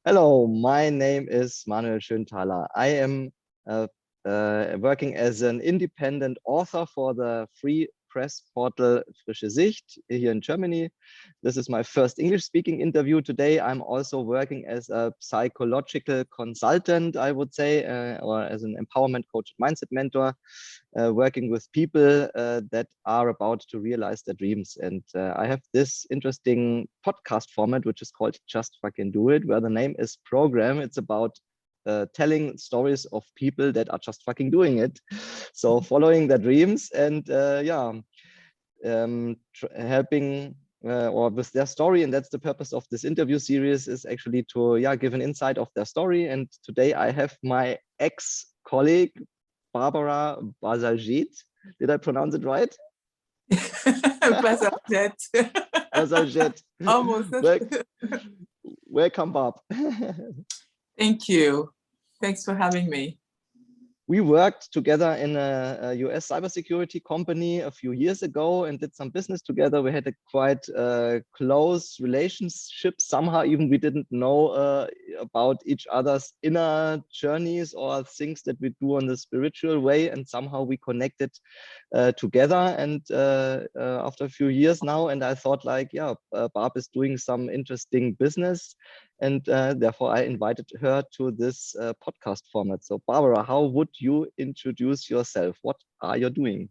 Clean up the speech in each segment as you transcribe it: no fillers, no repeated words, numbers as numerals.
Hello, my name is Manuel Schönthaler. I am working as an independent author for the free press portal Frische Sicht here in Germany. This is my first English-speaking interview today. I'm also working as a psychological consultant, I would say, or as an empowerment coach, mindset mentor, working with people that are about to realize their dreams. And I have this interesting podcast format, which is called Just Fucking Do It, where the name is Program. It's about telling stories of people that are just fucking doing it. So following their dreams and helping or with their story. And that's the purpose of this interview series, is actually to give an insight of their story. And today I have my ex-colleague, Barbara Basalgete. Did I pronounce it right? Basalgete. Basalgete. Almost. Welcome, Barb. Thank you. Thanks for having me. We worked together in a US cybersecurity company a few years ago and did some business together. We had a quite close relationship. Somehow even we didn't know about each other's inner journeys or things that we do on the spiritual way. And somehow we connected together. And after a few years now, and I thought like, Barb is doing some interesting business. And therefore, I invited her to this podcast format. So, Barbara, how would you introduce yourself? What are you doing?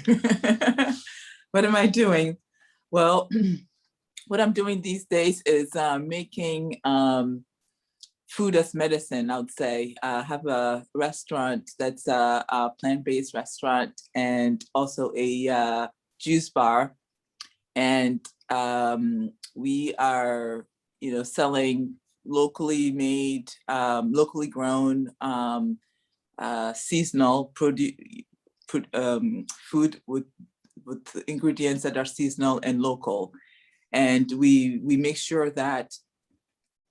What am I doing? Well, what I'm doing these days is making food as medicine, I would say. I have a restaurant that's a plant-based restaurant and also a juice bar. And we are selling locally made, locally grown, seasonal food with ingredients that are seasonal and local. And we make sure that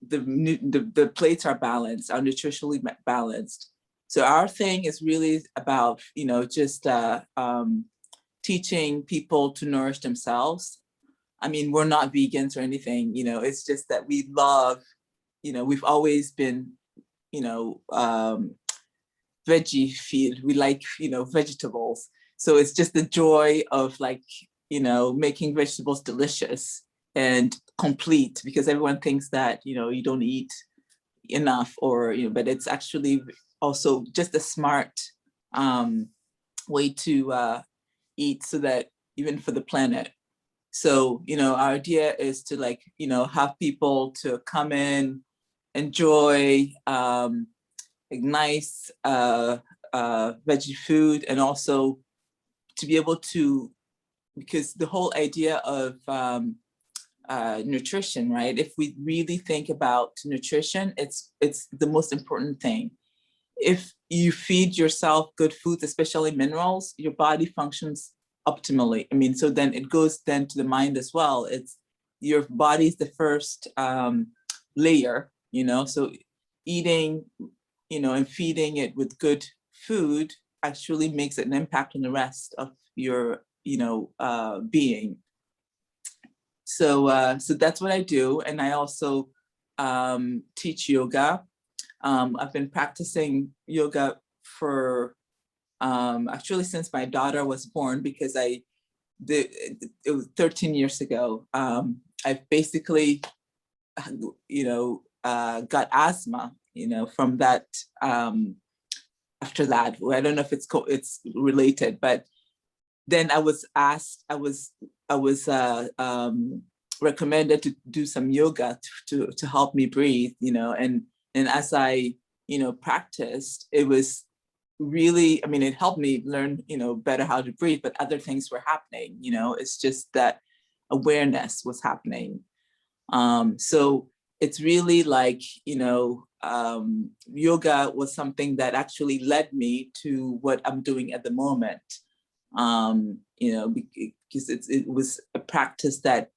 the plates are balanced, are nutritionally balanced. So our thing is really about, just teaching people to nourish themselves. I mean, we're not vegans or anything, it's just that we love, we've always been, veggie field. We like, vegetables. So it's just the joy of making vegetables delicious and complete, because everyone thinks that, you don't eat enough or, but it's actually also just a smart way to eat, so that even for the planet. So, our idea is to have people to come in, enjoy nice veggie food, and also to be able to, because the whole idea of nutrition, right? If we really think about nutrition, it's the most important thing. If you feed yourself good foods, especially minerals, your body functions optimally. I mean, so then it goes then to the mind as well. It's your body's the first layer, so eating, and feeding it with good food actually makes an impact on the rest of your, being. So that's what I do. And I also teach yoga. I've been practicing yoga for actually since my daughter was born, because it was 13 years ago. I've basically, got asthma, from that. After that, I don't know if it's related, but then I was asked, I was recommended to do some yoga to help me breathe, and as I, practiced, it was really, I mean, it helped me learn, better how to breathe, but other things were happening, it's just that awareness was happening. So it's really like, yoga was something that actually led me to what I'm doing at the moment. Because it was a practice that,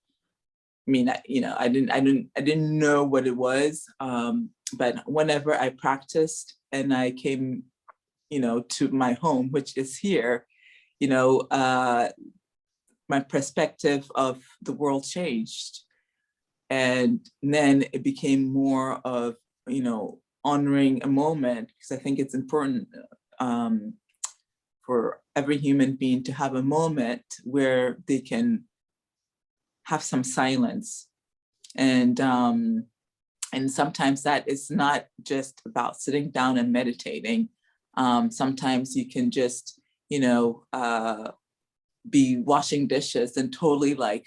I mean, I didn't know what it was. But whenever I practiced and I came, to my home, which is here, my perspective of the world changed. And then it became more of, you know, honoring a moment, because I think it's important for every human being to have a moment where they can have some silence. And sometimes that is not just about sitting down and meditating. Sometimes you can just, you know, be washing dishes and totally like,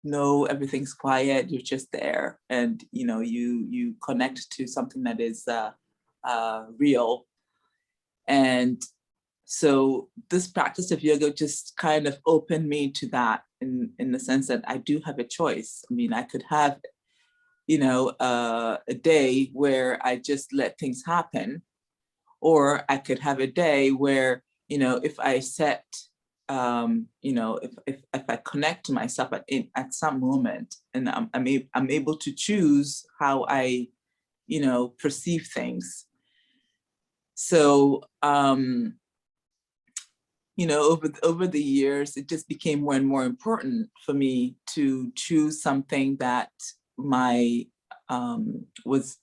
no, everything's quiet, you're just there. And, you know, you connect to something that is real. And so this practice of yoga just kind of opened me to that, in the sense that I do have a choice. I mean, I could have, you know, a day where I just let things happen, or I could have a day where, you know, if I set, you know, if I connect to myself at some moment, and I'm able to choose how I, you know, perceive things. So, you know, over the years, it just became more and more important for me to choose something that was,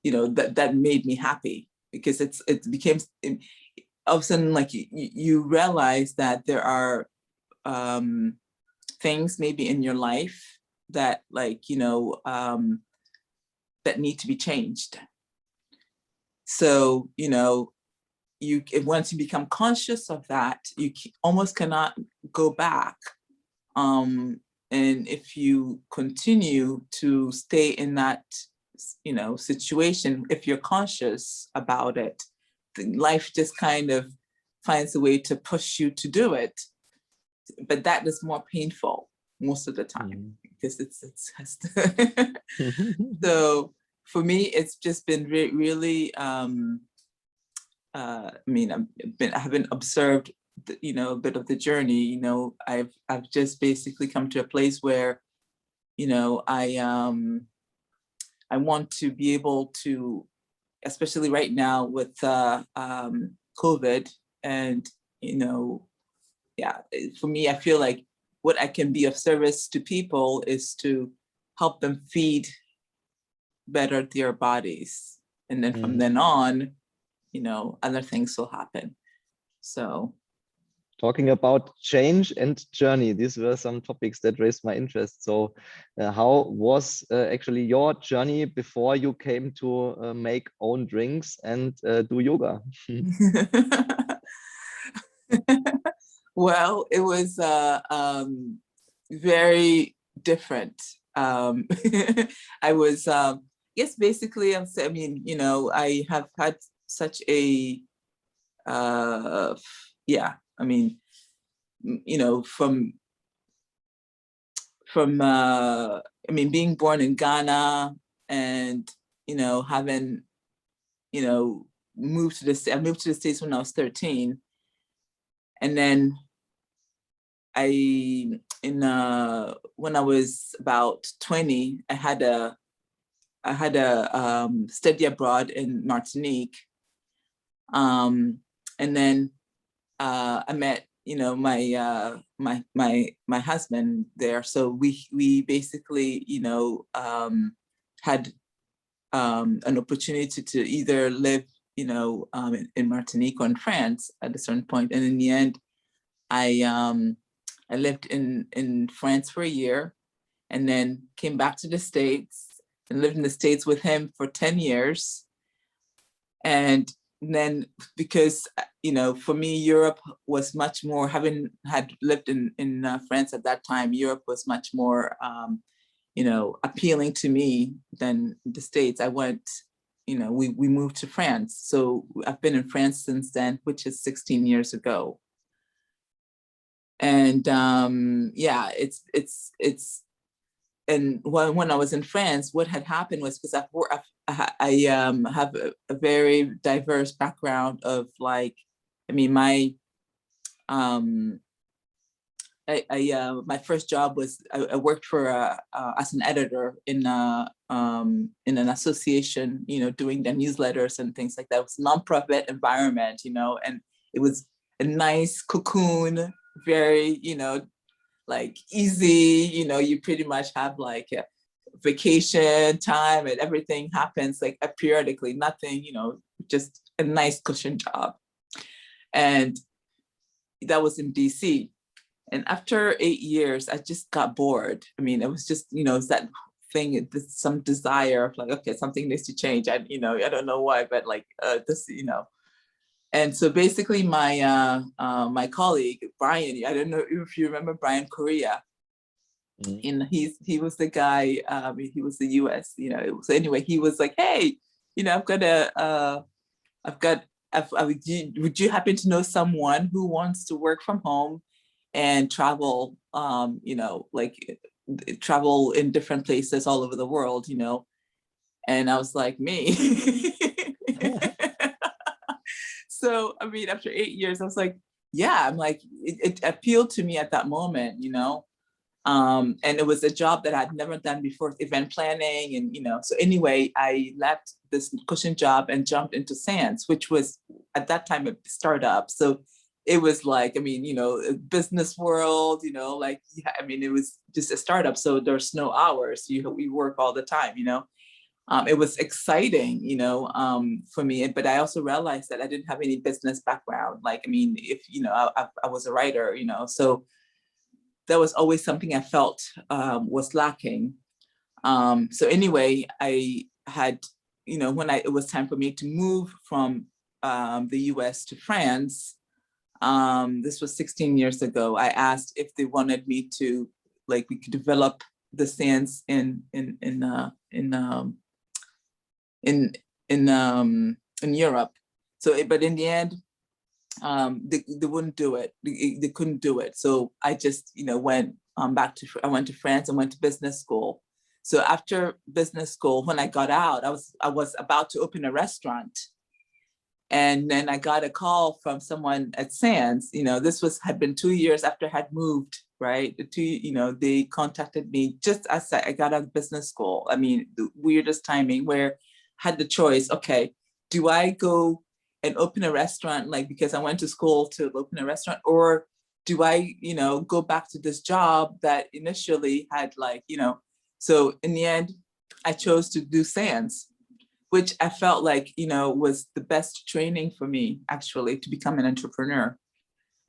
you know, that made me happy, because it became, all of a sudden, like you realize that there are things maybe in your life that, like, you know, that need to be changed. So, you know, once you become conscious of that, you almost cannot go back. And if you continue to stay in that, you know, situation, if you're conscious about it, life just kind of finds a way to push you to do it. But that is more painful most of the time, because it's has to. So for me, it's just been really, I mean, I haven't observed, you know, a bit of the journey. You know, I've just basically come to a place where, you know, I want to be able to, especially right now with COVID, and, you know, yeah, for me, I feel like what I can be of service to people is to help them feed better their bodies, and then from then on, you know, other things will happen. So, talking about change and journey, these were some topics that raised my interest. So how was actually your journey before you came to make own drinks and do yoga? well, it was very different. I was, yes, basically, I mean, you know, I have had such a, yeah, I mean, you know, from I mean, being born in Ghana, and, you know, having, you know, I moved to the States when I was 13. And then when I was about 20, I had a study abroad in Martinique. And then I met, you know, my husband there. So we basically, you know, had an opportunity to either live, you know, in Martinique or in France at a certain point. And in the end, I lived in France for a year, and then came back to the States and lived in the States with him for 10 years. And then, because, you know, for me, Europe was much more, having had lived in France at that time, Europe was much more, you know, appealing to me than the States. I went, you know, we moved to France. So I've been in France since then, which is 16 years ago. And yeah, and when I was in France, what had happened was, because I have a very diverse background of, like, I mean, my first job was, I worked for as an editor in an association, you know, doing the newsletters and things like that. It was a nonprofit environment, you know, and it was a nice cocoon, very, you know, like easy, you know, you pretty much have like vacation time and everything happens like periodically, nothing, just a nice cushion job. And that was in DC. And after 8 years, I just got bored. I mean, it was just, it's that thing, some desire of like, okay, something needs to change. I don't know why, but like this. And so basically my my colleague, Brian, I don't know if you remember Brian Correa. And he was the guy, he was the US, so anyway, he was like, hey, would you happen to know someone who wants to work from home and travel, like travel in different places all over the world, And I was like, me. So, I mean, after 8 years, I was like, yeah, I'm like, it appealed to me at that moment, and it was a job that I'd never done before, event planning, and, so anyway, I left this cushion job and jumped into SANS, which was at that time a startup. So it was like, I mean, business world, like, yeah, I mean, it was just a startup. So there's no hours, we work all the time, It was exciting, for me, but I also realized that I didn't have any business background. Like, I mean, if, I was a writer, so that was always something I felt was lacking. So anyway, I had, when it was time for me to move from the US to France, this was 16 years ago, I asked if they wanted me to, like, we could develop the SANS in Europe. So, but in the end, they wouldn't do it. They couldn't do it. So I just, went I went to France and went to business school. So after business school, when I got out, I was about to open a restaurant. And then I got a call from someone at SANS, this had been 2 years after I had moved, right? They contacted me just as I got out of business school. I mean, the weirdest timing, where I had the choice, okay, do I go and open a restaurant, like, because I went to school to open a restaurant, or do I, go back to this job that initially had, like, so in the end, I chose to do SANS, which I felt like, was the best training for me, actually, to become an entrepreneur.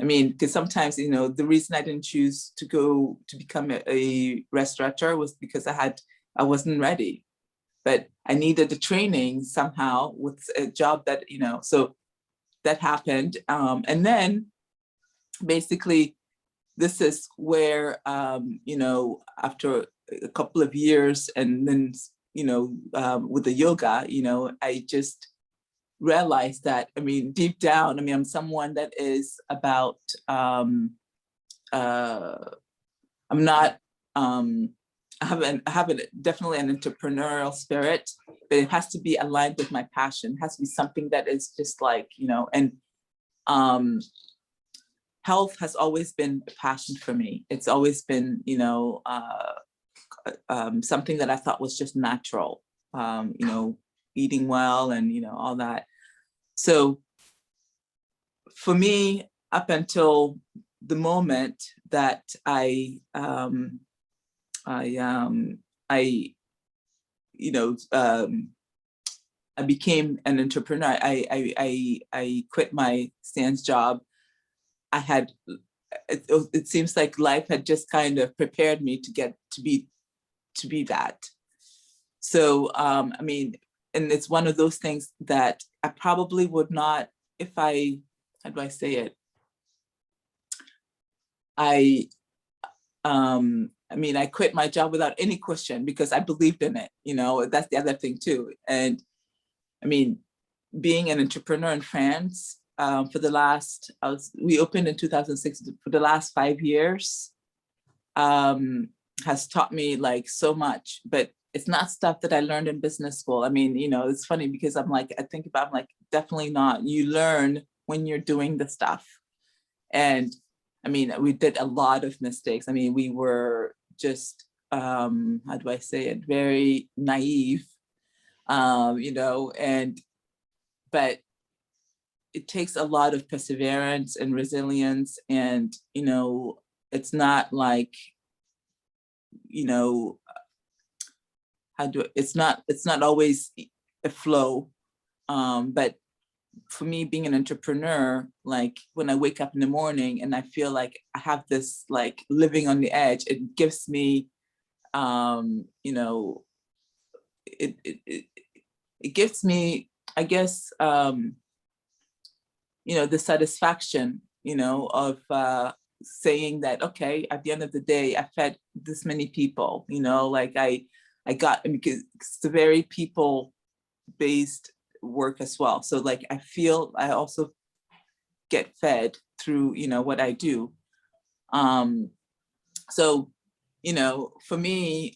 I mean, because sometimes, the reason I didn't choose to go to become a restaurateur was because I wasn't ready. But I needed the training somehow with a job that, so that happened. And then basically, this is where, after a couple of years, and then, with the yoga, I just realized that, I mean, deep down, I mean, I'm someone that is about, I'm not, I have definitely an entrepreneurial spirit, but it has to be aligned with my passion. It has to be something that is just like, and health has always been a passion for me. It's always been, something that I thought was just natural, eating well and, all that. So for me, up until the moment that I became an entrepreneur, I quit my SANS job. I had, it seems like life had just kind of prepared me to be that. So, I mean, and it's one of those things that I probably would not, how do I say it? I mean, I quit my job without any question because I believed in it, that's the other thing too. And I mean, being an entrepreneur in France, we opened in 2006, for the last 5 years, has taught me like so much, but it's not stuff that I learned in business school. I mean, it's funny because I'm like, definitely not. You learn when you're doing the stuff. And I mean, we did a lot of mistakes. I mean, we were just, how do I say it? Very naive, but it takes a lot of perseverance and resilience. And, it's not like, it's not always a flow. But for me, being an entrepreneur, like when I wake up in the morning and I feel like I have this like living on the edge, it gives me, you know, it gives me, I guess, you know, the satisfaction, you know, of saying that, okay, at the end of the day, I fed this many people, you know, like I got, because it's a very people-based work as well. So like, I feel I also get fed through, you know, what I do. So, you know, for me,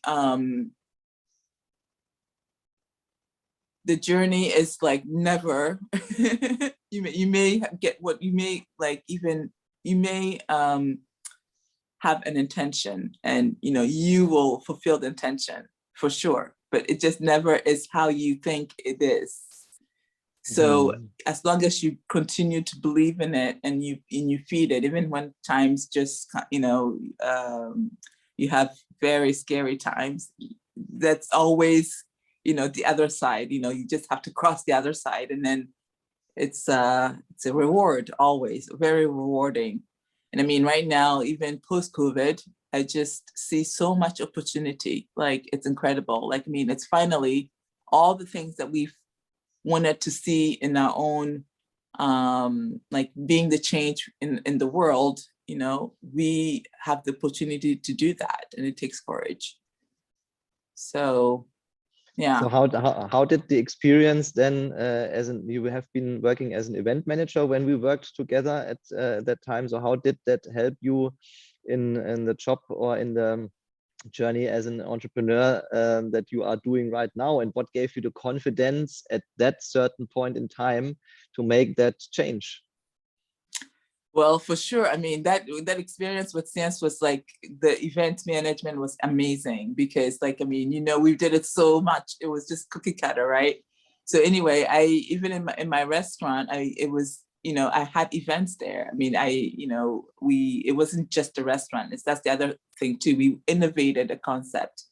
the journey is like never, you may get what you may like, even you may have an intention and, you know, you will fulfill the intention for sure, but it just never is how you think it is. So as long as you continue to believe in it and you feed it, even when times just, you know, you have very scary times, that's always, you know, the other side, you know, you just have to cross the other side, and then it's a reward, always very rewarding. And I mean, right now, even post-COVID, I just see so much opportunity. Like, it's incredible. Like, I mean, it's finally all the things that we've wanted to see in our own, like being the change in the world, you know, we have the opportunity to do that, and it takes courage. So, yeah. So how did the experience then, you have been working as an event manager when we worked together at that time? So how did that help you in the job or in the journey as an entrepreneur that you are doing right now? And what gave you the confidence at that certain point in time to make that change? Well, for sure. I mean, that experience with Sense was like, the event management was amazing because, like, I mean, you know, we did it so much. It was just cookie cutter, right? So anyway, even in my restaurant, it was, you know, I had events there. I mean, you know, it wasn't just a restaurant. That's the other thing too. We innovated a concept,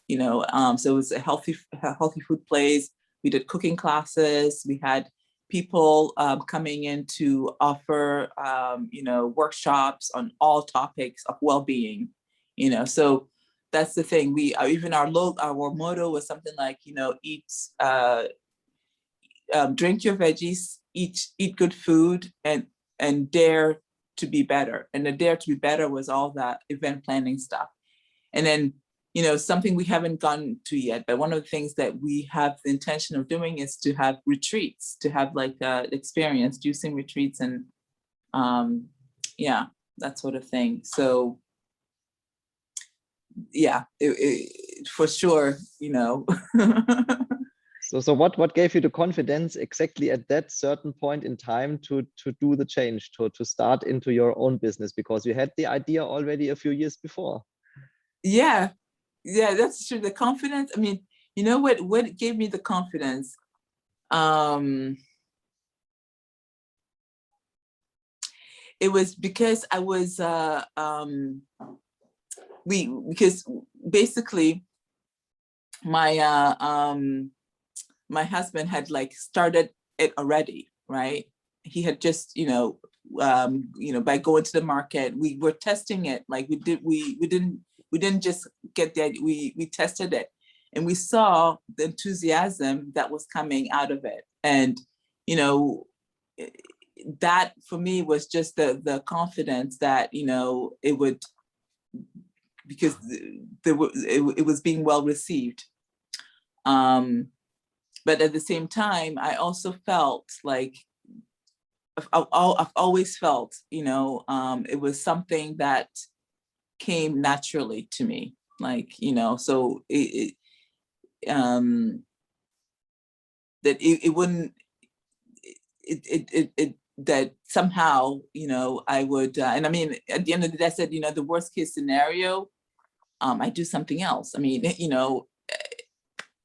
you know, so it was a healthy food place. We did cooking classes. We had people coming in to offer, you know, workshops on all topics of well-being, you know. So that's the thing. We even our motto was something like, you know, drink your veggies, eat good food, and dare to be better. And the dare to be better was all that event planning stuff. And then, you know, something we haven't gone to yet, but one of the things that we have the intention of doing is to have retreats, to have like experience, juicing retreats, and yeah, that sort of thing. So yeah, for sure, you know. So what gave you the confidence exactly at that certain point in time to do the change, to start into your own business? Because you had the idea already a few years before. Yeah, that's true. The confidence. I mean, you know what gave me the confidence? It was because I was because basically my my husband had like started it already, right? He had just, you know, by going to the market, we were testing it. Like we didn't just get the idea, we tested it, and we saw the enthusiasm that was coming out of it. And, you know, that for me was just the confidence that, you know, it would, because it was being well received. But at the same time, I also felt like, I've always felt, you know, it was something that came naturally to me, like, you know, so that it wouldn't, that somehow, you know, I would, and I mean, at the end of the day, I said, you know, the worst case scenario, I do something else. I mean, you know,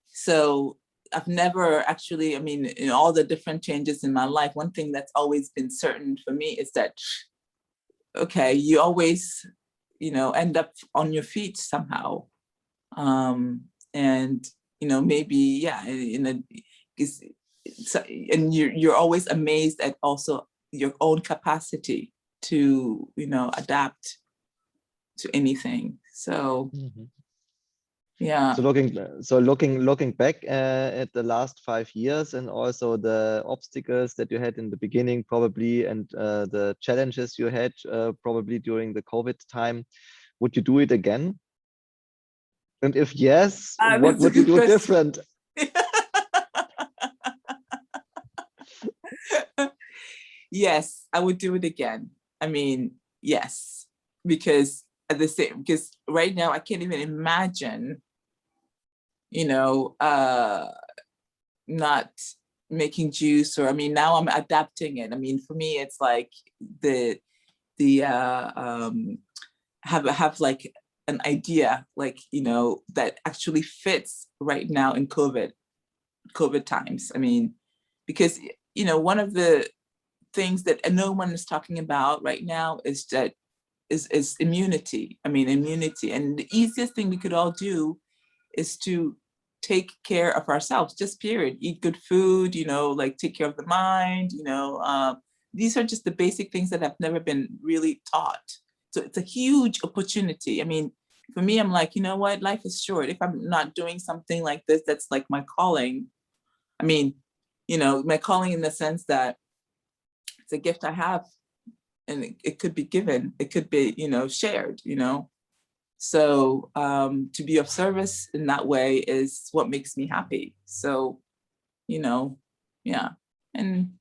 so I've never actually, I mean, in all the different changes in my life, one thing that's always been certain for me is that, okay, you always, you know, end up on your feet somehow. And maybe, yeah, and you're always amazed at also your own capacity to, adapt to anything. So, yeah. So looking back at the last 5 years, and also the obstacles that you had in the beginning, probably, and the challenges you had probably during the COVID time, would you do it again? And if yes, what That's a would you good do question. different? Yes, I would do it again. I mean, yes, because because right now I can't even imagine, not making juice, or, I mean, now I'm adapting it. I mean, for me, it's like have like an idea, like, that actually fits right now in COVID times. I mean, because, one of the things that no one is talking about right now is that is immunity. I mean, immunity. And the easiest thing we could all do is to take care of ourselves, just period. Eat good food, like take care of the mind, these are just the basic things that have never been really taught. So it's a huge opportunity. I mean, for me, I'm like, you know what, life is short. If I'm not doing something like this, that's like my calling. I mean, my calling in the sense that it's a gift I have, and it could be given, it could be, shared, So to be of service in that way is what makes me happy. So, yeah. And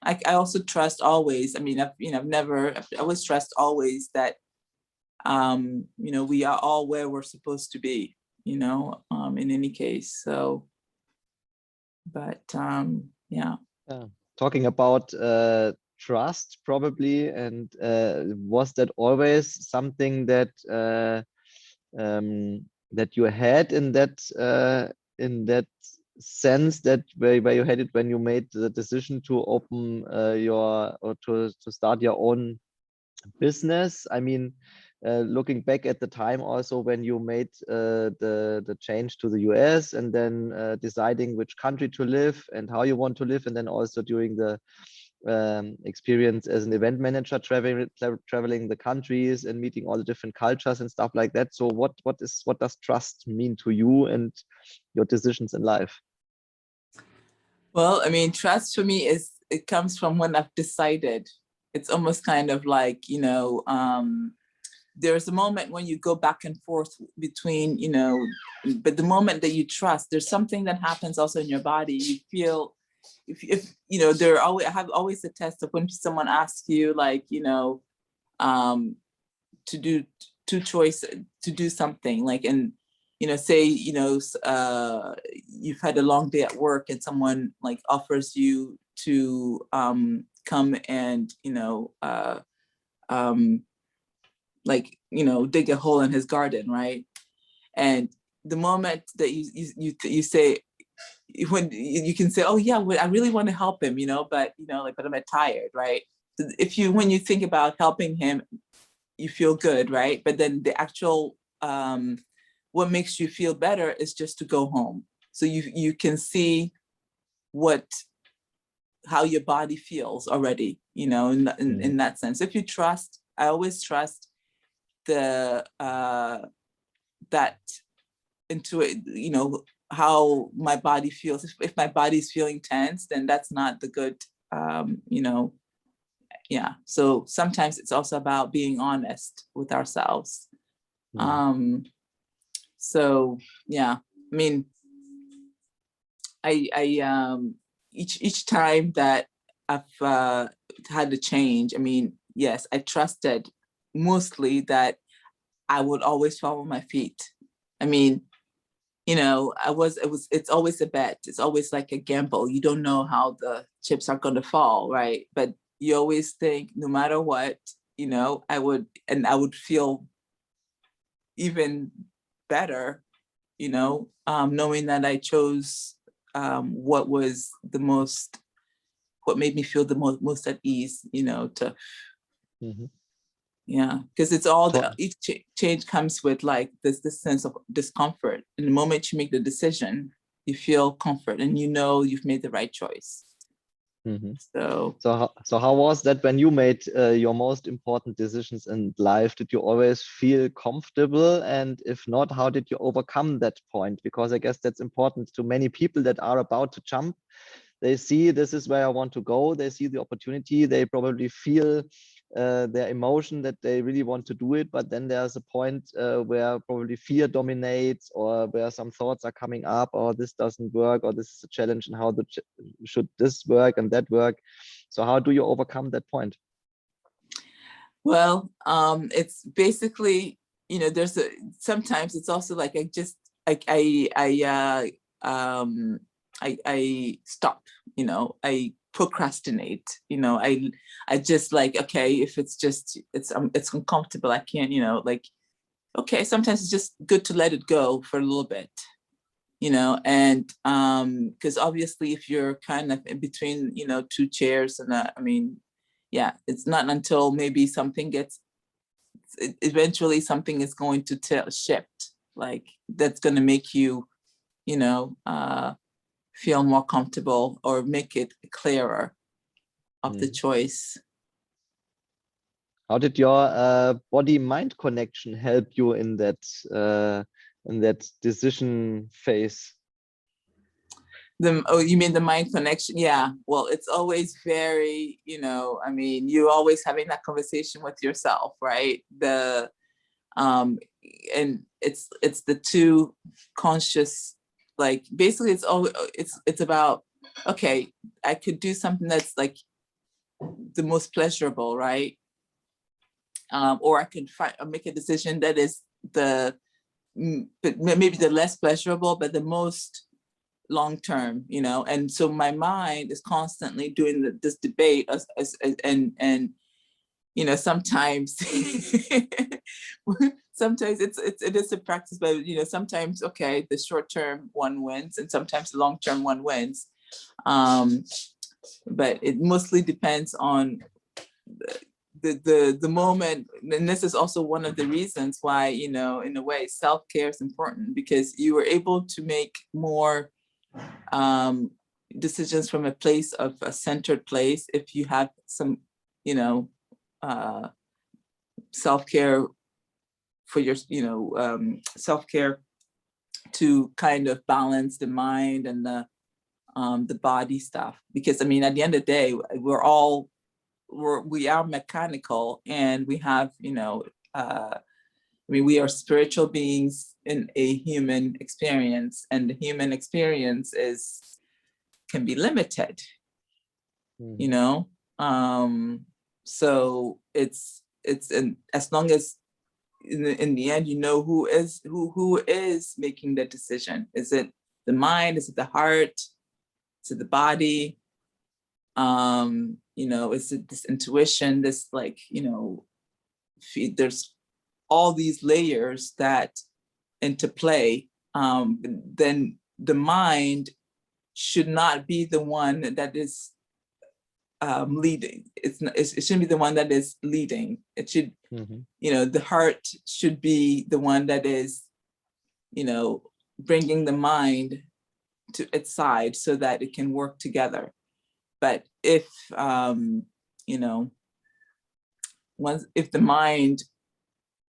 I also trust always. I mean, I've always trust always that, we are all where we're supposed to be, in any case. So, but yeah. Talking about trust, probably, and was that always something that that you had in that sense, that where you had it when you made the decision to open to start your own business? I mean, looking back at the time also when you made the change to the US, and then deciding which country to live and how you want to live, and then also during the experience as an event manager, traveling the countries and meeting all the different cultures and stuff like that. So what does trust mean to you and your decisions in life? Well, I mean, trust for me it comes from when I've decided. It's almost kind of like, there's a moment when you go back and forth between, but the moment that you trust, there's something that happens also in your body. You feel, if I have always a test of when someone asks you, like, to do two choices, to do something, like, and say, you've had a long day at work and someone like offers you to come and dig a hole in his garden, right? And the moment that you say, when you can say, oh yeah, well, I really want to help him, but but I'm tired, right? When you think about helping him, you feel good, right? But then the actual what makes you feel better is just to go home. So you can see how your body feels already, in that sense. If you trust, I always trust that into it, how my body feels. If my body's feeling tense, then that's not the good, yeah. So sometimes it's also about being honest with ourselves. So yeah, I mean, I each time that I've had a change, I mean, yes, I trusted mostly that I would always follow my feet. I mean, it's always a bet. It's always like a gamble. You don't know how the chips are going to fall, right? But you always think, no matter what, I would feel even better, knowing that I chose what made me feel the most at ease, yeah, because it's all each change comes with like this sense of discomfort. In the moment you make the decision, you feel comfort, and you know you've made the right choice. So how was that when you made your most important decisions in life? Did you always feel comfortable? And if not, how did you overcome that point? Because I guess that's important to many people that are about to jump. They see this is where I want to go. They see the opportunity. They probably feel their emotion that they really want to do it. But then there's a point where probably fear dominates, or where some thoughts are coming up, or this doesn't work, or this is a challenge, and how should this work and that work? So how do you overcome that point? Well, it's basically, you know, sometimes it's also like I stop, you know, I procrastinate, you know, I just like, okay, if it's uncomfortable, I can't, you know, like, okay, sometimes it's just good to let it go for a little bit, you know, and because obviously if you're kind of in between, you know, two chairs, and I mean, yeah, it's not until maybe something eventually something is going to shift, like that's going to make you, you know, feel more comfortable, or make it clearer of the choice. How did your body-mind connection help you in that decision phase? Oh, you mean the mind connection? Yeah. Well, it's always very, you know, I mean, you're always having that conversation with yourself, right? And it's the two conscious, like basically it's about, okay, I could do something that's like the most pleasurable, right? Or I could make a decision that is maybe the less pleasurable, but the most long-term, you know. And so my mind is constantly doing this debate and you know, sometimes sometimes it is a practice, but you know, sometimes, okay, the short-term one wins, and sometimes the long-term one wins, but it mostly depends on the moment. And this is also one of the reasons why, you know, in a way, self-care is important, because you are able to make more decisions from a place of a centered place if you have some, you know, self-care for your, you know, self-care to kind of balance the mind and the body stuff. Because I mean, at the end of the day, we are mechanical, and we have, you know, I mean, we are spiritual beings in a human experience, and the human experience can be limited, you know. So it's as long as in the end, you know, who is making the decision. Is it the mind? Is it the heart? Is it the body? You know, is it this intuition, this, like, you know, there's all these layers that interplay. Then the mind should not be the one that is leading. It shouldn't be the one that is leading. It should, you know, the heart should be the one that is, you know, bringing the mind to its side so that it can work together. But if, you know, if the mind,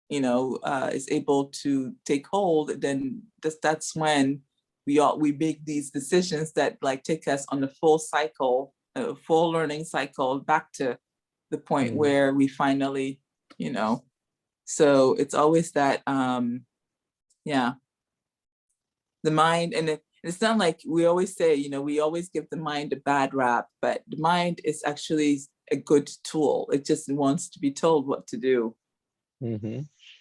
you know, is able to take hold, then that's when we make these decisions that like take us on the full cycle, full learning cycle, back to the point where we finally, you know. So it's always that, yeah, the mind. And it's not like we always say, you know, we always give the mind a bad rap, but the mind is actually a good tool. It just wants to be told what to do.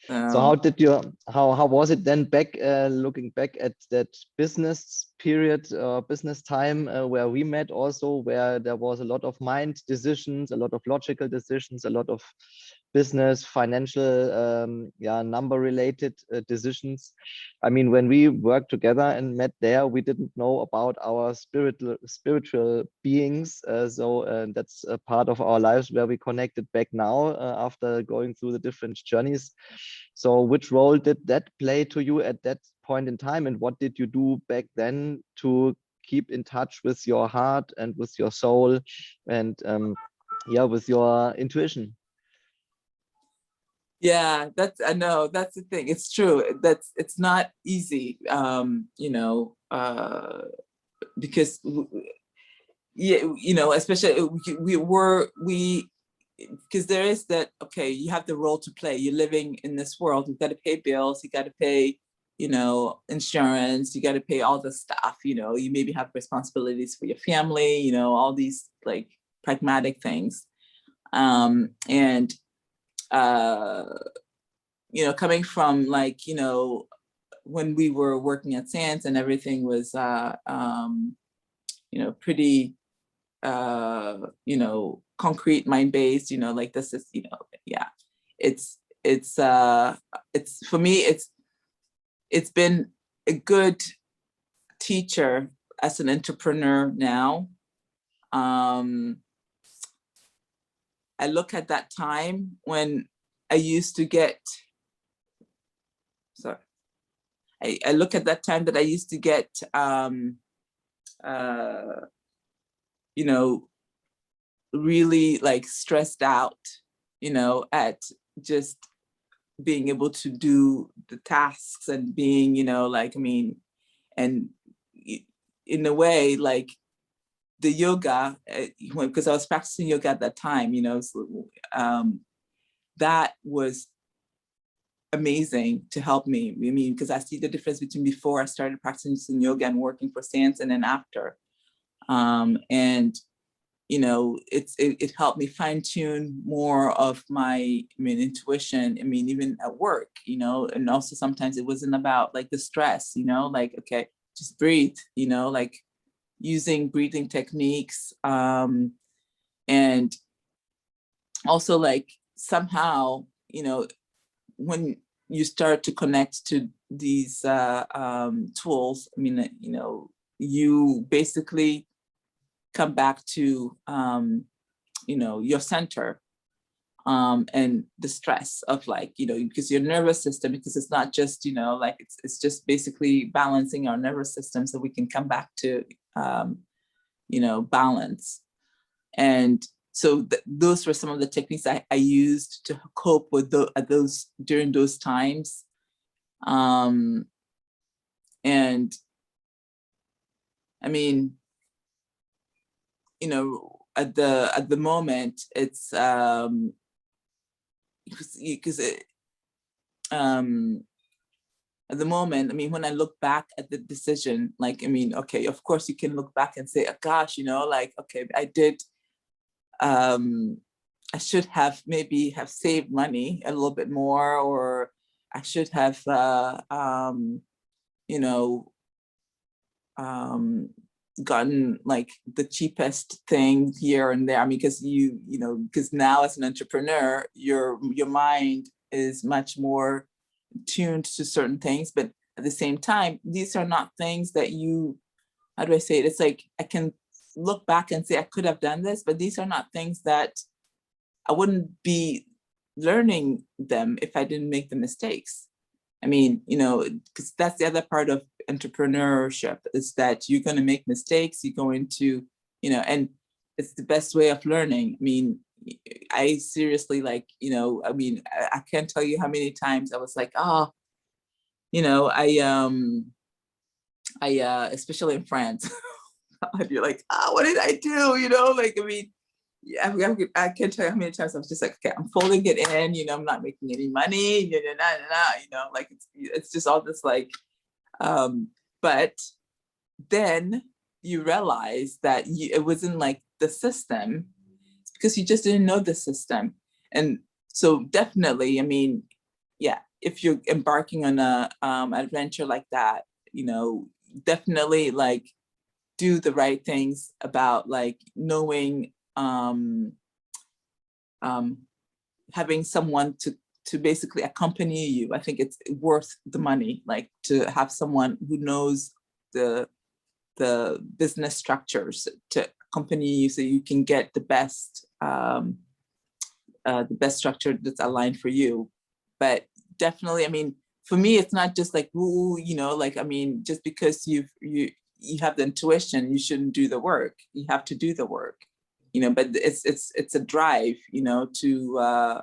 So how was it then back, looking back at that business period, business time where we met also, where there was a lot of mind decisions, a lot of logical decisions, a lot of business, financial, number related decisions. I mean, when we worked together and met there, we didn't know about our spiritual beings. So that's a part of our lives where we connected back now after going through the different journeys. So which role did that play to you at that point in time, and what did you do back then to keep in touch with your heart and with your soul and yeah, with your intuition? Yeah, I know that's the thing. It's true. It's not easy, you know, because yeah, you know, especially because there is that, okay, you have the role to play. You're living in this world. You've got to pay bills. You got to pay, you know, insurance. You got to pay all the stuff. You know, you maybe have responsibilities for your family. You know, all these like pragmatic things, and you know, coming from like, you know, when we were working at SANS and everything was, you know, pretty, you know, concrete, mind-based, you know, like this is, you know, yeah, it's for me, it's been a good teacher as an entrepreneur now. I look at that time when I used to get, sorry, I look at that time that I used to get, you know, really like stressed out, you know, at just being able to do the tasks and being, you know, like, I mean, and in a way, like the yoga, because I was practicing yoga at that time, you know, so, that was amazing to help me. I mean, because I see the difference between before I started practicing yoga and working for SANS and then after. And, you know, it helped me fine tune more of my, I mean, intuition. I mean, even at work, you know, and also sometimes it wasn't about like the stress, you know, like, okay, just breathe, you know, like using breathing techniques. And also like somehow, you know, when you start to connect to these tools, I mean, you know, you basically come back to, you know, your center, and the stress of like, you know, because your nervous system, because it's not just, you know, like it's just basically balancing our nervous system so we can come back to, you know, balance. And so those were some of the techniques I used to cope with those during those times. And I mean, you know, at the moment, it's because at the moment, I mean, when I look back at the decision, like, I mean, okay, of course you can look back and say, oh, gosh, you know, like, okay, I should have maybe have saved money a little bit more, or I should have, you know, gotten like the cheapest thing here and there. I mean, because you know, because now as an entrepreneur, your mind is much more tuned to certain things, but at the same time, these are not things that you, how do I say it? It's like I can look back and say I could have done this, but these are not things that I wouldn't be learning them if I didn't make the mistakes. I mean, you know, because that's the other part of entrepreneurship, is that you're going to make mistakes, you're going to, you know, and it's the best way of learning. I mean, I seriously, like, you know, I mean, I can't tell you how many times I was like, oh, you know, especially in France, you're like, oh, what did I do? You know, like, I mean, yeah, I can't tell you how many times I was just like, okay, I'm folding it in, you know, I'm not making any money, you know, like it's just all this like, but then you realize that it wasn't like the system, it's because you just didn't know the system. And so definitely, I mean, yeah, if you're embarking on a adventure like that, you know, definitely like do the right things about like knowing, having someone to basically accompany you. I think it's worth the money, like to have someone who knows the business structures to accompany you so you can get the best structure that's aligned for you. But definitely, I mean, for me, it's not just like, ooh, like, I mean, just because you have the intuition, you shouldn't do the work. You have to do the work, but it's a drive, to,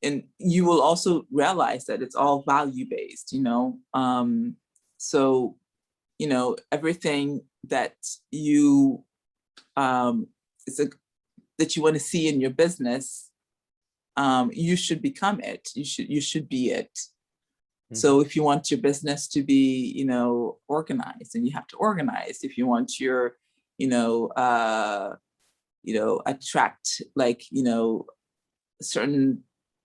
and you will also realize that it's all value-based, so, everything that you, that you want to see in your business, you should become it. You should be it. Mm-hmm. So if you want your business to be, organized, then you have to organize. If you want your, attract, like, certain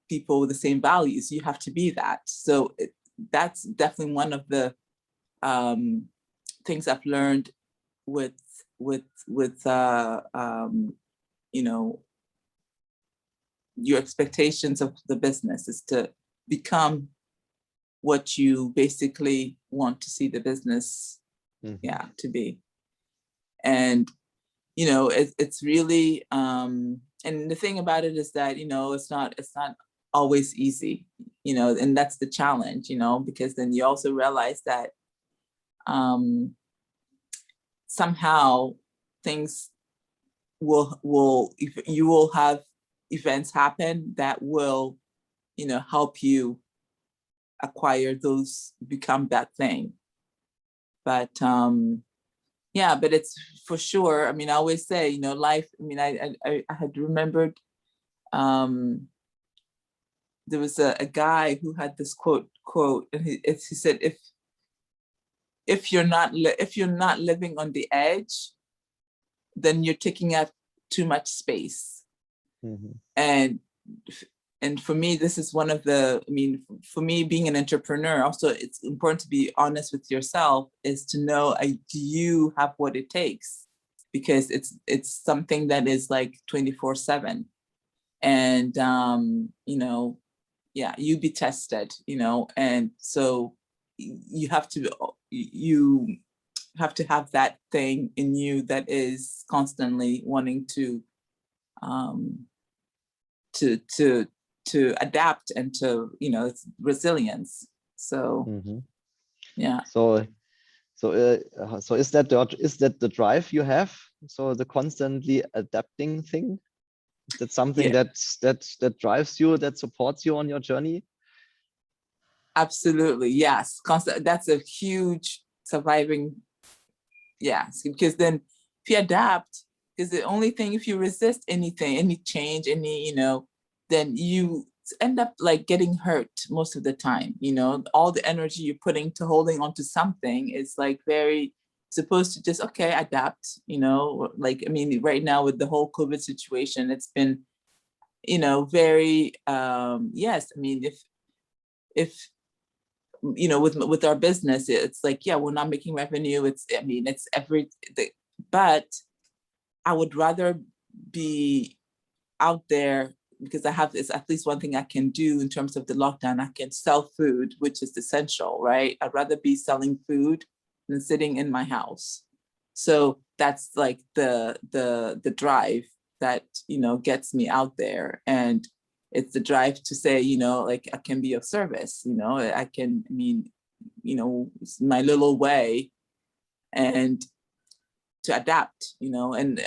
people with the same values, you have to be that. So that's definitely one of the things I've learned with your expectations of the business is to become what you basically want to see the business, to be. And, it's really, and the thing about it is that, it's not always easy, and that's the challenge, because then you also realize that somehow things you will have events happen that will, help you acquire those, become that thing. But but it's for sure. I mean, I always say, life. I mean, I had remembered. There was a guy who had this quote, and he said, if you're not living on the edge, then you're taking up too much space. Mm-hmm. And for me, this is one of the, I mean, for me, being an entrepreneur, also, it's important to be honest with yourself, is to know, do you have what it takes? Because it's something that is like 24/7. And, you be tested, and so you have to have that thing in you that is constantly wanting to adapt and to, it's resilience. So, So is that the drive you have? So the constantly adapting thing? Is that something that drives you, that supports you on your journey? Absolutely, yes. That's a huge surviving. Yes, because then if you adapt, because the only thing, if you resist anything, any change, any, then you end up like getting hurt most of the time. All the energy you're putting to holding on to something is like very supposed to just, okay, adapt, like, I mean, right now with the whole COVID situation, it's been, very, yes, I mean, if with our business, it's like, we're not making revenue. It's but I would rather be out there, because I have this, at least one thing I can do in terms of the lockdown. I can sell food, which is essential, right? I'd rather be selling food than sitting in my house. So that's like the drive that, gets me out there. And it's the drive to say, like, I can be of service, I can, I mean, my little way, and to adapt, and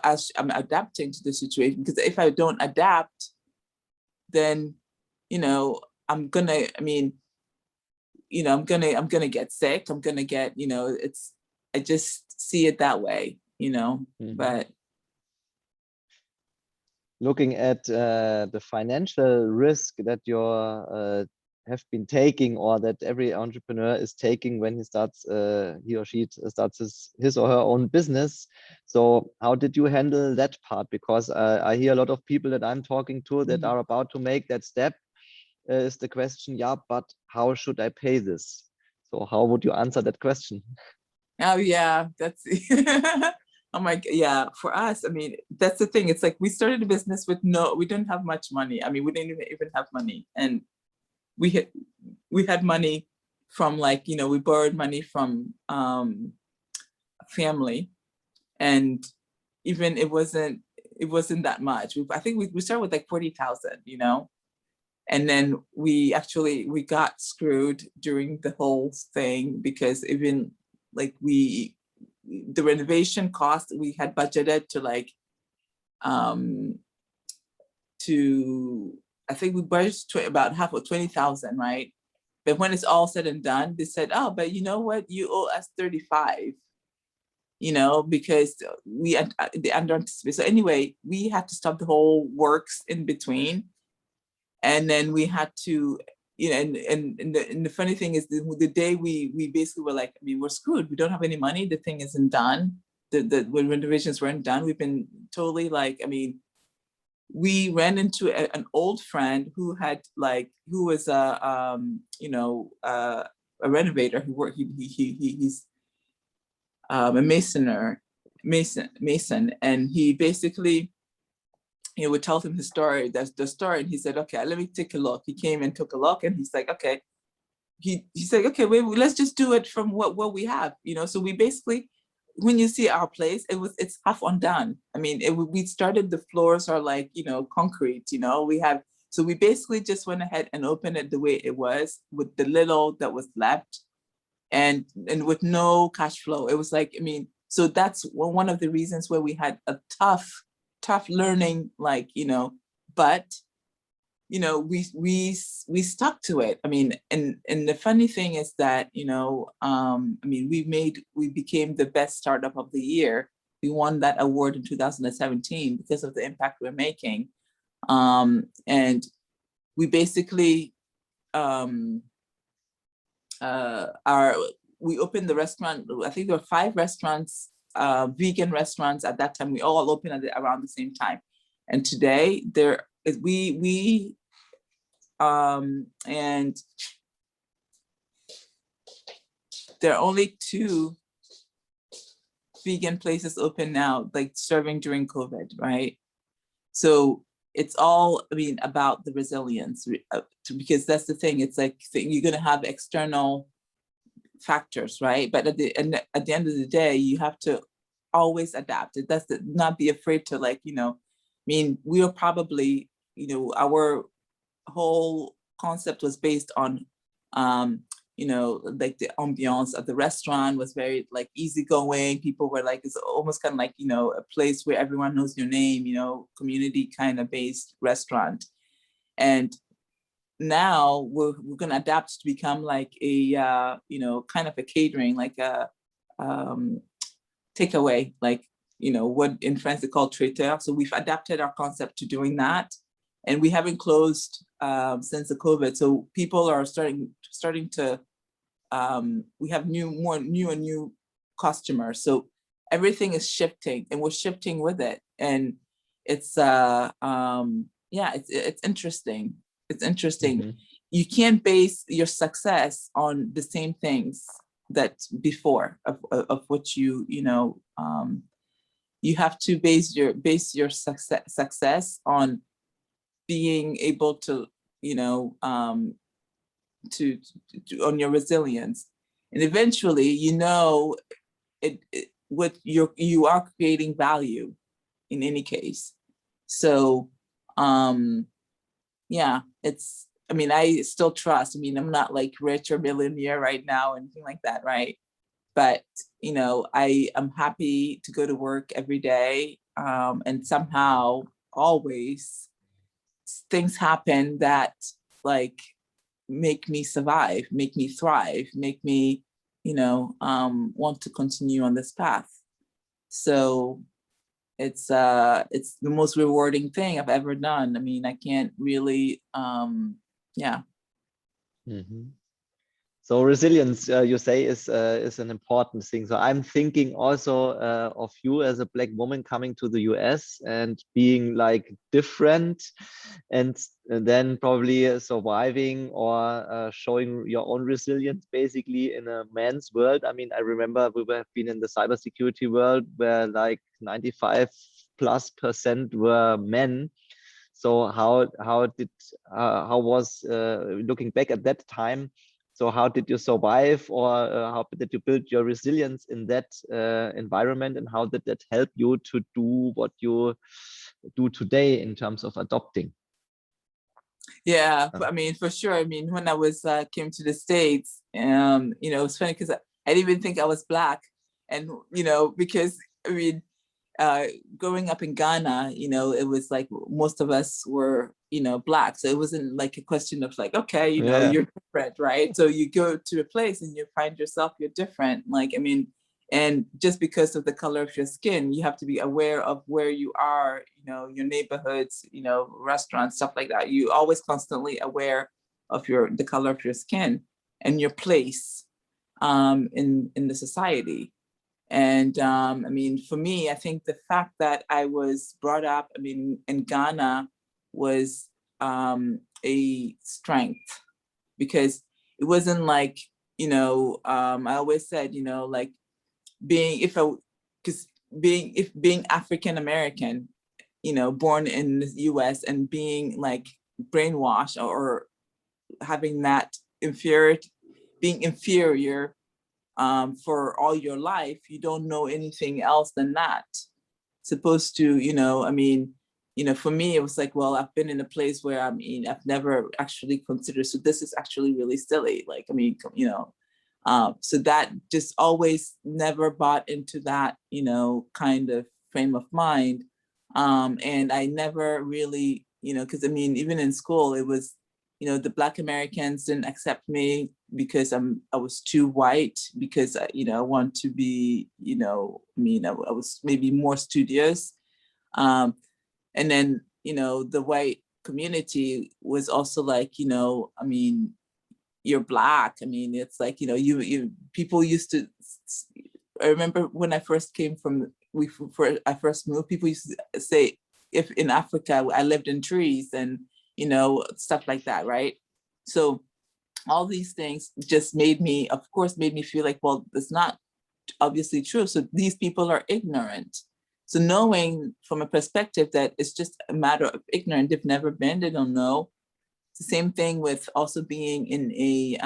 as I'm adapting to the situation, because if I don't adapt, then, I'm gonna get sick. I'm gonna get, I just see it that way, but. Looking at the financial risk that you have been taking, or that every entrepreneur is taking when he starts, he or she starts his or her own business. So how did you handle that part? Because I hear a lot of people that I'm talking to that are about to make that step. Is the question, but how should I pay this? So how would you answer that question? Oh yeah, that's oh my God, yeah. For us, I mean, that's the thing. It's like we started a business with we didn't have much money. I mean, we didn't even have money, and we had money from, like, we borrowed money from family, and even it wasn't that much. I think we started with like 40,000, And then we got screwed during the whole thing, because even like the renovation cost, we had budgeted to like, I think we budgeted about half of 20,000, right? But when it's all said and done, they said, oh, but you know what? You owe us 35, you know, because we under anticipated. So anyway, we had to stop the whole works in between. And then we had to, you know, and the funny thing is the day we basically were like, I mean, we're screwed. We don't have any money. The thing isn't done. The renovations weren't done. We've been totally like, I mean, we ran into an old friend who was a renovator who worked. He's a mason, and he basically, you know, would tell him his story. That's the story, and he said, "Okay, let me take a look." He came and took a look, and he's like, "Okay." He's like, "Okay, wait, let's just do it from what we have," you know. So we basically, when you see our place, it's half undone. I mean, we started, the floors are like, you know, concrete, you know, so we basically just went ahead and opened it the way it was, with the little that was left, and with no cash flow. It was like, I mean, so that's one of the reasons where we had a tough learning, like, you know, but you know, we stuck to it. I mean, and the funny thing is that, you know, I mean, we became the best startup of the year. We won that award in 2017 because of the impact we're making. And we basically, we opened the restaurant. I think there were 5 restaurants, vegan restaurants at that time. We all opened around the same time. And today and there are only 2 vegan places open now, like serving during COVID, right? So it's all, I mean, about the resilience, because that's the thing. It's like, you're going to have external factors, right? But at the end of the day, you have to always adapt. That's not be afraid to, like, you know, I mean, we are probably, you know, our whole concept was based on, you know, like the ambiance of the restaurant was very like easygoing. People were like, it's almost kind of like, you know, a place where everyone knows your name, you know, community kind of based restaurant. And now we're going to adapt to become like a, you know, kind of a catering, like a takeaway, like, you know, what in France they call traiteur. So we've adapted our concept to doing that. And we haven't closed since the COVID. So people are starting to, we have more new customers. So everything is shifting, and we're shifting with it. And it's, yeah, it's interesting. It's interesting. Mm-hmm. You can't base your success on the same things that before of what you know, you have to base your success on being able to, you know, to on your resilience. And eventually, you know, what you are creating value in any case. So, yeah, it's, I mean, I still trust. I mean, I'm not like rich or millionaire right now, anything like that, right? But, you know, I am happy to go to work every day, and somehow always things happen that like make me survive, make me thrive, make me, you know, want to continue on this path. So it's the most rewarding thing I've ever done. I mean, I can't really, yeah. Mm-hmm. So resilience, you say, is an important thing. So I'm thinking also of you as a Black woman coming to the US and being like different, and then probably surviving or showing your own resilience basically in a man's world. I mean, I remember we have been in the cybersecurity world where like 95+% were men. So how was looking back at that time? So how did you survive, or how did you build your resilience in that environment, and how did that help you to do what you do today in terms of adopting? Yeah, I mean, for sure. I mean, when I was came to the States, it's funny because I didn't even think I was Black, and because I mean, growing up in Ghana, it was like most of us were, Black, so it wasn't like a question of like, okay, you're different, right? So you go to a place and you find yourself, you're different. Like, I mean, and just because of the color of your skin, you have to be aware of where you are, your neighborhoods, restaurants, stuff like that. You always constantly aware of the color of your skin and your place in the society. And I mean, for me, I think the fact that I was brought up, I mean, in Ghana was a strength, because it wasn't like, I always said, like being African American, born in the US and being like brainwashed or having that being inferior for all your life, you don't know anything else than that. Supposed to, I mean, for me, it was like, well, I've been in a place where, I mean, I've never actually considered, so this is actually really silly. Like, I mean, so that just always never bought into that, kind of frame of mind. And I never really, because I mean, even in school, it was, the Black Americans didn't accept me because I was too white, because, I want to be, I was maybe more studious. And then, the white community was also like, I mean, you're Black. I mean, it's like, people used to, I remember when I first came I first moved, people used to say, if in Africa, I lived in trees and, stuff like that, right? So all these things just made me feel like, well, it's not obviously true. So these people are ignorant. So knowing from a perspective that it's just a matter of ignorance, they've never been, they don't know. It's the same thing with also being in a,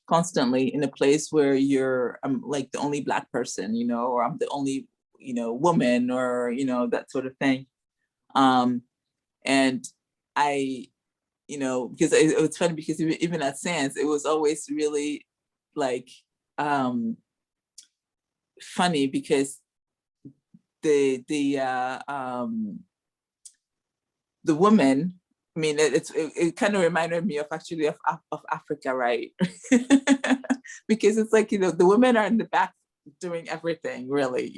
constantly in a place where I'm like the only Black person, or I'm the only, woman, or, that sort of thing. And I, because it's funny because even at SANS, it was always really like funny, because the woman, I mean, it kind of reminded me of actually of Africa, right? Because it's like, the women are in the back doing everything, really,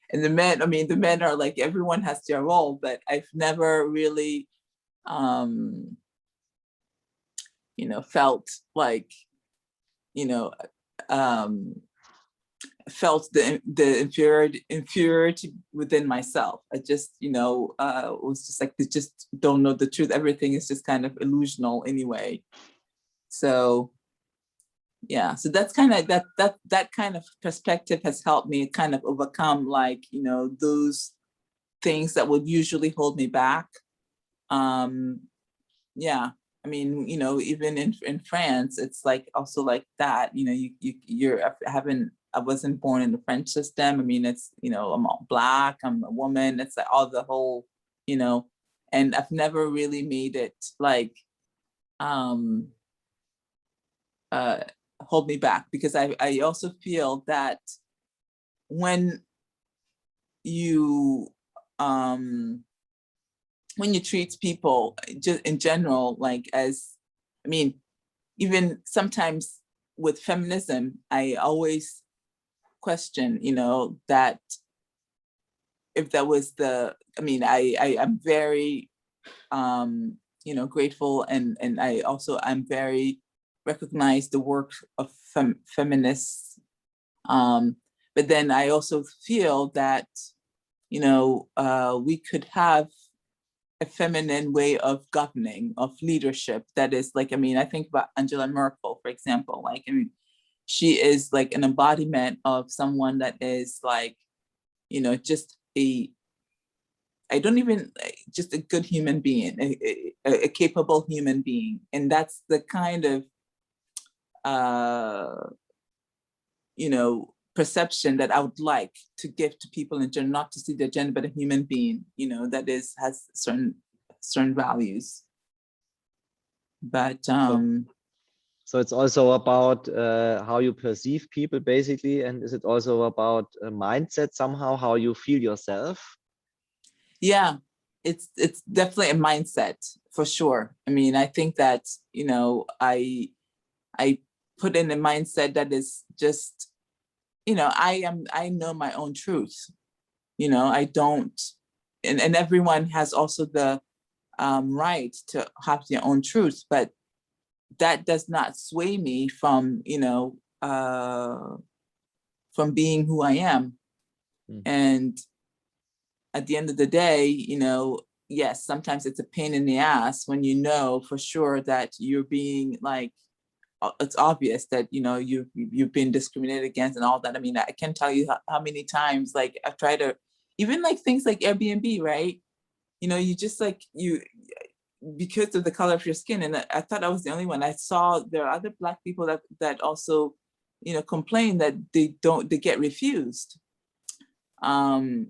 and the men, I mean, the men are like, everyone has their role, but I've never really, felt like, felt the inferiority within myself. I just, was just like, they just don't know the truth. Everything is just kind of illusional anyway. So yeah, so that's kind of that kind of perspective has helped me kind of overcome, like, those things that would usually hold me back. Yeah, I mean, even in France, it's like also like that. I wasn't born in the French system. I mean, it's, I'm all Black, I'm a woman. It's like all the whole, and I've never really made it like hold me back, because I also feel that when you treat people just in general, like as, I mean, even sometimes with feminism, I always question, that if that was I mean, I'm very, grateful, and I'm very recognize the work of feminists. But then I also feel that, we could have a feminine way of governing, of leadership, that is like, I mean, I think about Angela Merkel, for example. Like, I mean, she is like an embodiment of someone that is like, just just a good human being, a capable human being. And that's the kind of, perception that I would like to give to people in general, not to see their gender, but a human being, that has certain certain values. But so it's also about how you perceive people, basically, and is it also about a mindset somehow, how you feel yourself? Yeah, it's definitely a mindset for sure. I mean, I think that, you know, I put in a mindset that is just, you know, I know my own truth. You know, I don't, and everyone has also the right to have their own truth, but that does not sway me from, you know, from being who I am. And at the end of the day, you know, yes, sometimes it's a pain in the ass when you know for sure that you're being like, it's obvious that, you know, you've been discriminated against and all that. I mean, I can't tell you how many times, like, I've tried to, even like things like Airbnb, right? You know, you just like, because of the color of your skin. And I thought I was the only one. I saw there are other Black people that also, you know, complain that they get refused. You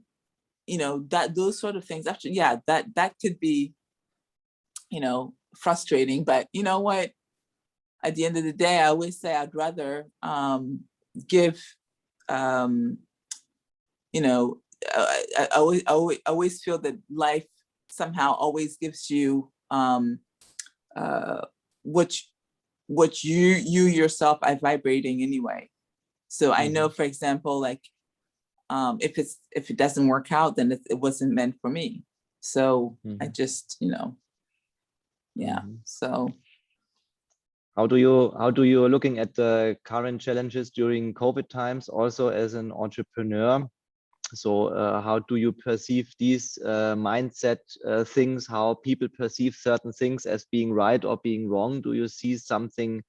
know, that those sort of things, actually, yeah, that could be, you know, frustrating. But you know what? At the end of the day, I always say I'd rather give, you know, I always feel that life somehow always gives you what you yourself are vibrating anyway. So I know, for example, like if it doesn't work out, then it wasn't meant for me. So I just, you know, yeah. So how do you looking at the current challenges during COVID times, also as an entrepreneur? So how do you perceive these mindset things, how people perceive certain things as being right or being wrong? Do you see something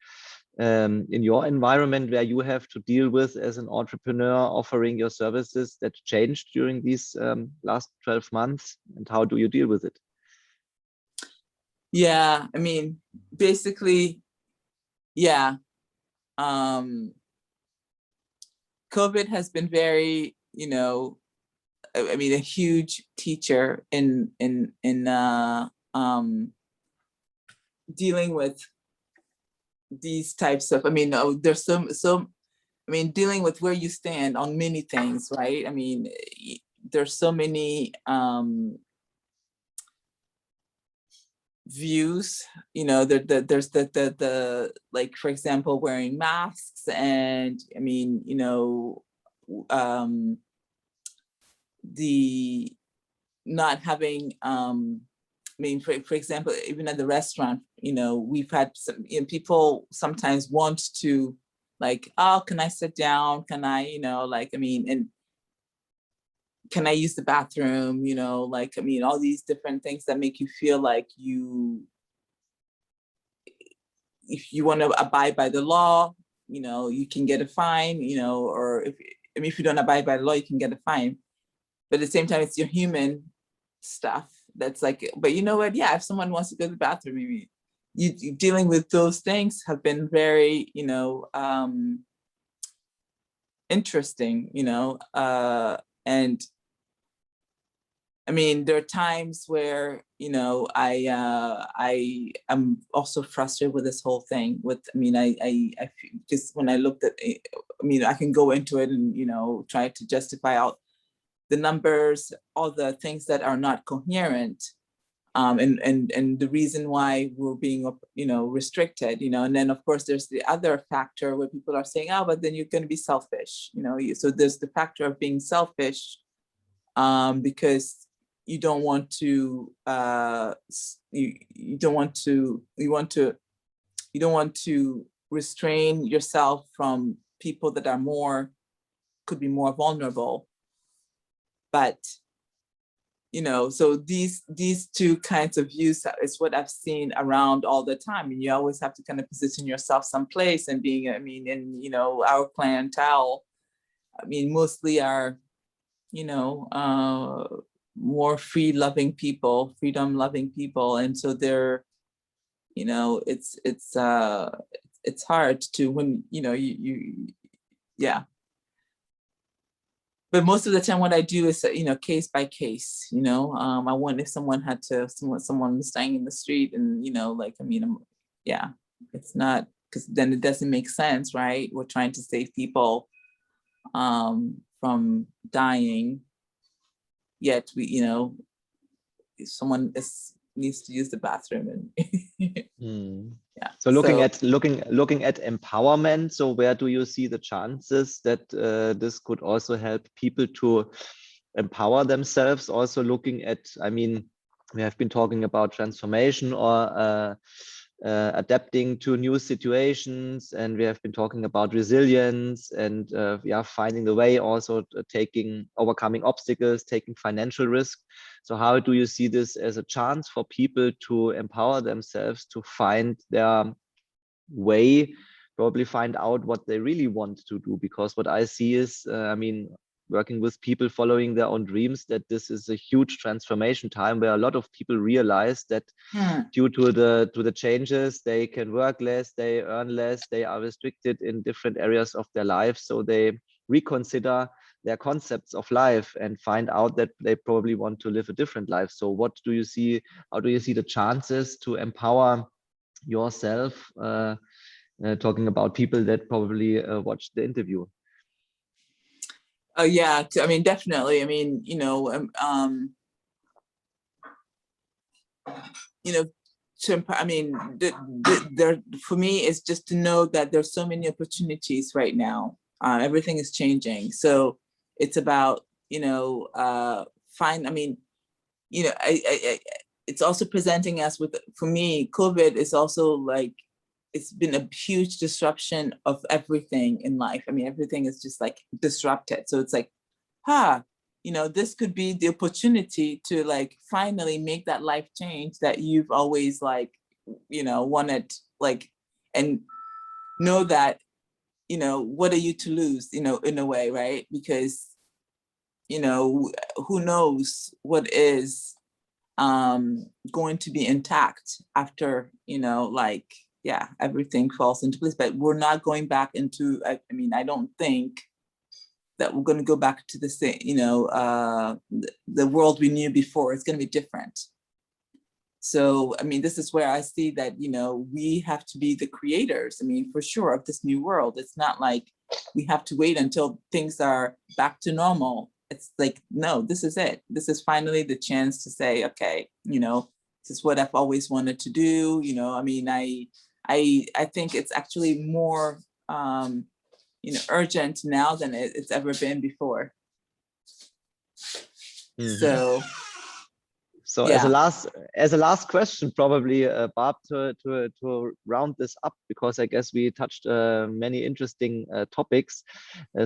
in your environment where you have to deal with as an entrepreneur offering your services that changed during these last 12 months? And how do you deal with it? Yeah, I mean, basically, yeah. COVID has been very, you know, I mean, a huge teacher in dealing with these types of, I mean, there's I mean, dealing with where you stand on many things, right? I mean, there's so many views, you know, there's the like, for example, wearing masks, and I mean, you know, the not having I mean, for example, even at the restaurant, you know, we've had some, you know, people sometimes want to like, oh, can I sit down? Can I, you know, like, I mean, and can I use the bathroom? You know, like, I mean, all these different things that make you feel like if you want to abide by the law, you know, you can get a fine, you know, or if you don't abide by the law, you can get a fine. But at the same time, it's your human stuff that's like, but you know what? Yeah, if someone wants to go to the bathroom, maybe you dealing with those things have been very, you know, interesting, you know, and I mean, there are times where, you know, I am also frustrated with this whole thing. With, I mean, I just when I looked at, I mean, I can go into it and, you know, try to justify out the numbers, all the things that are not coherent, and the reason why we're being, you know, restricted, you know. And then of course there's the other factor where people are saying, oh, but then you're going to be selfish, you know. So there's the factor of being selfish, because you don't want to, you don't want to restrain yourself from people that are could be more vulnerable. But, you know, so these two kinds of views is what I've seen around all the time. And you always have to kind of position yourself someplace, and being, I mean, and, you know, our clientele, I mean, mostly are, you know, more freedom-loving people. And so they're, you know, it's hard to, when, you know, yeah. but most of the time what I do is, case by case, I want, if someone had to, someone was dying in the street and, yeah, it's not, because then it doesn't make sense, right? We're trying to save people from dying, yet someone needs to use the bathroom and yeah. So looking at empowerment, so where do you see the chances that this could also help people to empower themselves? Also looking at, I mean, we have been talking about transformation or adapting to new situations, and we have been talking about resilience and finding the way, also overcoming obstacles, taking financial risk. So how do you see this as a chance for people to empower themselves to find their way, probably find out what they really want to do? Because what I see is, working with people following their own dreams, that this is a huge transformation time where a lot of people realize that due to the changes, they can work less, they earn less, they are restricted in different areas of their life. So they reconsider their concepts of life and find out that they probably want to live a different life. So what do you see? How do you see the chances to empower yourself? Talking about people that probably watched the interview. Oh yeah, definitely. For me, it's just to know that there's so many opportunities right now. Everything is changing, so it's about it's also presenting us with, for me, COVID is also like, it's been a huge disruption of everything in life. Everything is just like disrupted. So it's like, this could be the opportunity to like finally make that life change that you've always wanted, and know that, what are you to lose, in a way, right? Because, who knows what is going to be intact after, everything falls into place. But we're not going back into, I don't think that we're going to go back to the same, the world we knew before. It's going to be different. So, this is where I see that, we have to be the creators, for sure, of this new world. It's not like we have to wait until things are back to normal. It's like, no, this is it. This is finally the chance to say, okay, this is what I've always wanted to do. I think it's actually more, urgent now than it's ever been before. Mm-hmm. So yeah. as a last question, probably, Barb, to round this up, because I guess we touched many interesting topics.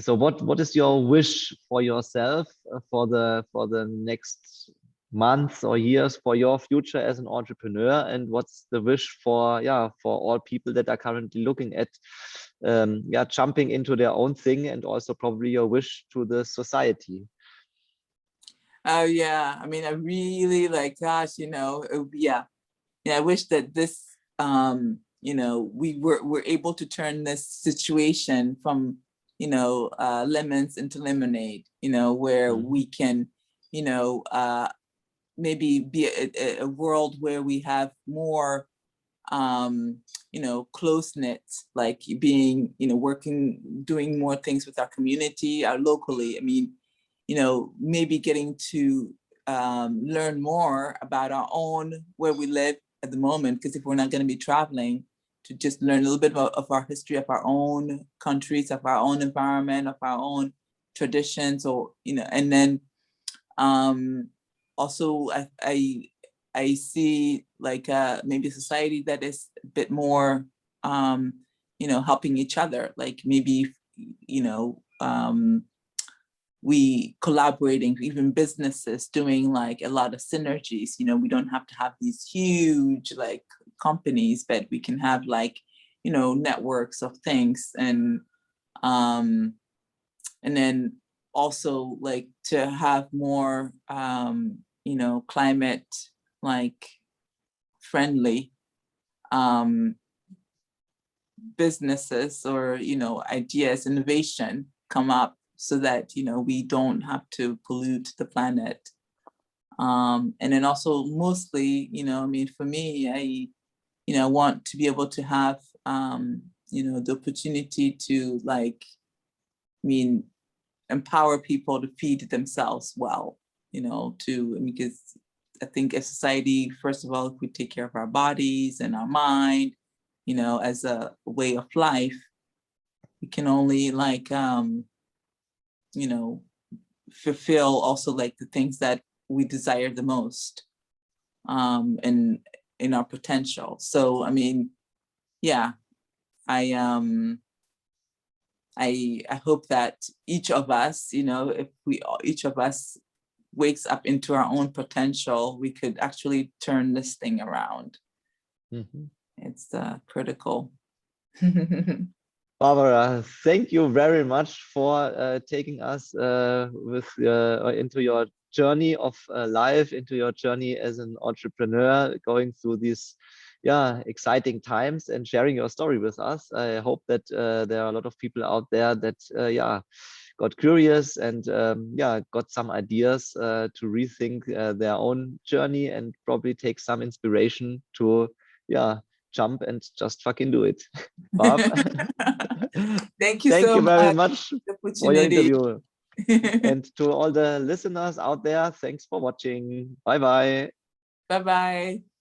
So what is your wish for yourself for the next months or years, for your future as an entrepreneur? And what's the wish for all people that are currently looking at jumping into their own thing, and also probably your wish to the society? Oh yeah, I really gosh, I wish that this, we were able to turn this situation from, lemons into lemonade, where we can, maybe be a world where we have more, close-knit, like being, working, doing more things with our community, our locally. Maybe getting to learn more about our own, where we live at the moment, because if we're not going to be traveling, to just learn a little bit of our history of our own countries, of our own environment, of our own traditions, or, and then also I see maybe a society that is a bit more, helping each other, like maybe, we collaborating, even businesses doing a lot of synergies. We don't have to have these huge companies, but we can have networks of things, and then also to have more climate friendly businesses, or ideas, innovation come up, so that, you know, we don't have to pollute the planet. And then also mostly, you know, I mean, for me, I, you know, want to be able to have, you know, the opportunity to, like, I mean, empower people to feed themselves well, you know, because I think as society, first of all, if we take care of our bodies and our mind, you know, as a way of life, we can only, like, you know, fulfill also, like, the things that we desire the most, and in our potential. So, I mean, yeah, I hope that each of us, you know, if each of us wakes up into our own potential, we could actually turn this thing around. Mhm. It's critical. Barbara, thank you very much for taking us into your journey of life, into your journey as an entrepreneur, going through these exciting times and sharing your story with us. I hope that there are a lot of people out there that got curious and got some ideas to rethink their own journey and probably take some inspiration to jump and just fucking do it. Barb, Thank you thank so you very much much for your opportunity. interview. And to all the listeners out there, thanks for watching. Bye bye. Bye-bye.